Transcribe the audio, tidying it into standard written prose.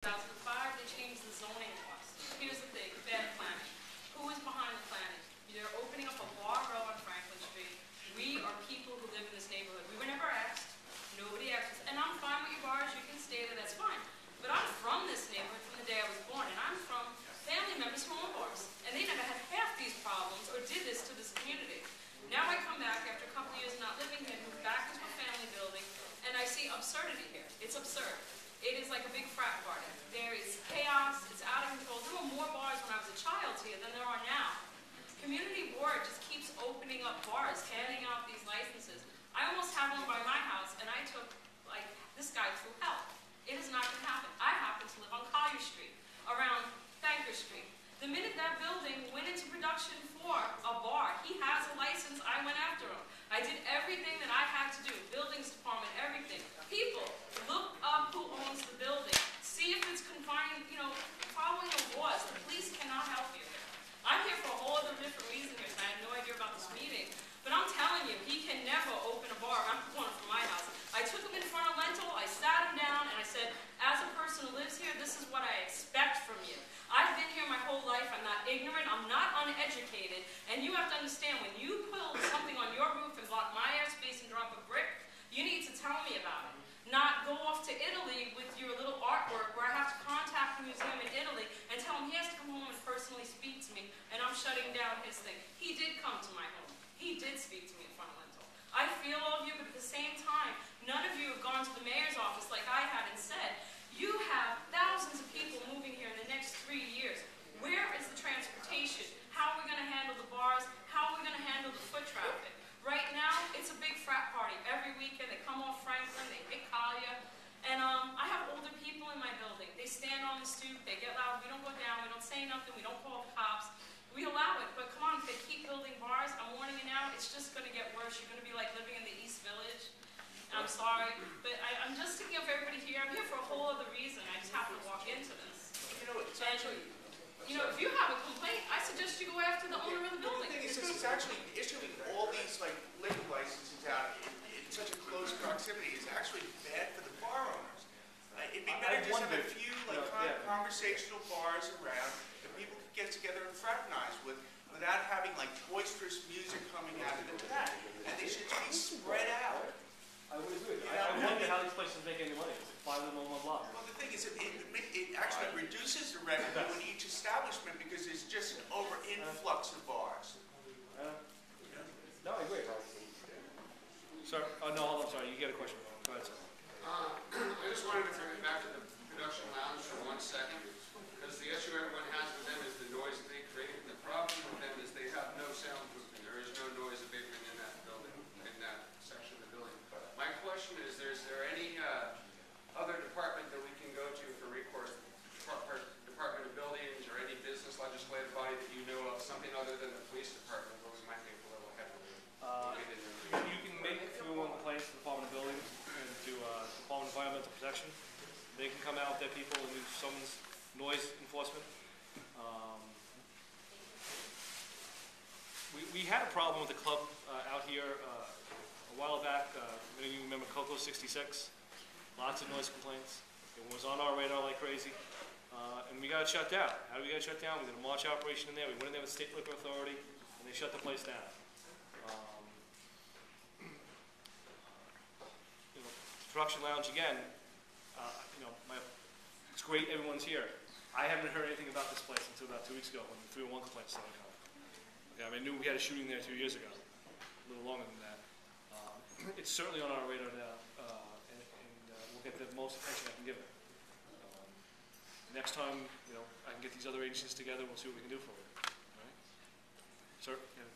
2005, they changed the zoning laws. Here's the thing, bad planning. Who is behind the planning? They're opening up a bar row on Franklin Street. We are people who live in this neighborhood. We were never asked. Nobody asked us. And I'm fine with your bars. You can stay there. That's fine. But I'm from this neighborhood from the day I was born. And I'm from family members who own bars. And they never had half these problems or did this to this community. Now I come back after a couple of years not living here, move back into a family building, and I see absurdity here. It's absurd. It is like a big frat party. There is chaos. It's out of control. There were more bars when I was a child here than there are now. Community board just keeps opening up bars, handing out these licenses. I almost had one by my house, and I took, like, this guy through hell. It is not going to happen. I happen to live on Collier Street, around Banker Street. The minute that building went into production for a bar, he has a license, I went after him. I did everything that I had to do, buildings department, everything. People, look up who owns the building. See if it's confining, following the laws. The police cannot help you. I'm here for a whole other different reason here, so I had no idea about this meeting. But I'm telling you, he can never open a bar. I'm going from my house. I took him in front of Lentil, I sat him down, and I said, as a person who lives here, this is what I expect from you. I've been here my whole life. I'm not ignorant. I'm not uneducated. And you have to understand, when you put something on your roof and block my airspace and drop a brick, you need to tell me about it. Not go off to Italy with your little artwork where I have to contact the museum in Italy and tell him he has to come home and personally speak to me, and I'm shutting down his thing. He did come to my home. He did speak to me in front of Lentil. I feel all of you, but at the same time, none of you have gone to the mayor's office like I had and said, you have thousands of people moving here in the next 3 years. Where is the transportation? How are we going to handle the bars? How are we going to handle the foot traffic? Right now, it's a big frat party. Every weekend, they come off Franklin, they hit Collier. And I have older people in my building. They stand on the stoop, they get loud. We don't go down, we don't say nothing, we don't call the cops. We allow it, but come on, if they keep building bars, I'm warning you now, it's just going to get worse. You're going to be like living in the East Village. I'm sorry, but I'm just thinking of everybody here. I'm here for a whole other reason. I just happen to walk into this. It's actually... if you have a complaint, I suggest you go after the owner of the building. The thing is, it's actually issuing all these liquor licenses out in such a close proximity is actually bad for the bar owners. It'd be better just have a few conversational bars around that people could get together and fraternize with without having boisterous music coming out of the back. And they should be spread out. I would agree. I wonder how these places make any money. It's 5 of them on one block. Well, the thing is, it actually reduces the revenue in each establishment because there's just an over-influx of bars. No, I agree. Sir, no, hold on, sorry. You get a question. Go ahead, sir. I just wanted to bring it back to the production lounge for 1 second, because the issue everyone has with them is the noise that they create. The problem with them is they have no soundproofing. There is no noise abatement in that building, in that section of the building. My question is there any other department that we can go to for recourse? Department of Buildings or any business legislative body that you know of, something other than the police department, where we might be a little heavily. You can make through one complaints to the Department of Buildings and to the Department of Environmental Protection. They can come out with their people and do someone's noise enforcement. We had a problem with the club out here a while back. Many of you remember Coco 66. Lots of noise complaints. It was on our radar like crazy. And we got it shut down. How did we get it shut down? We did a march operation in there. We went in there with State Liquor Authority, and they shut the place down. Production lounge again. It's great everyone's here. I haven't heard anything about this place until about 2 weeks ago when the 301 complaints started coming. Okay, I knew we had a shooting there 2 years ago, a little longer than that. It's certainly on our radar now, and we'll get the most attention I can give it. Next time, I can get these other agencies together. We'll see what we can do for it. All right, sir. Yeah.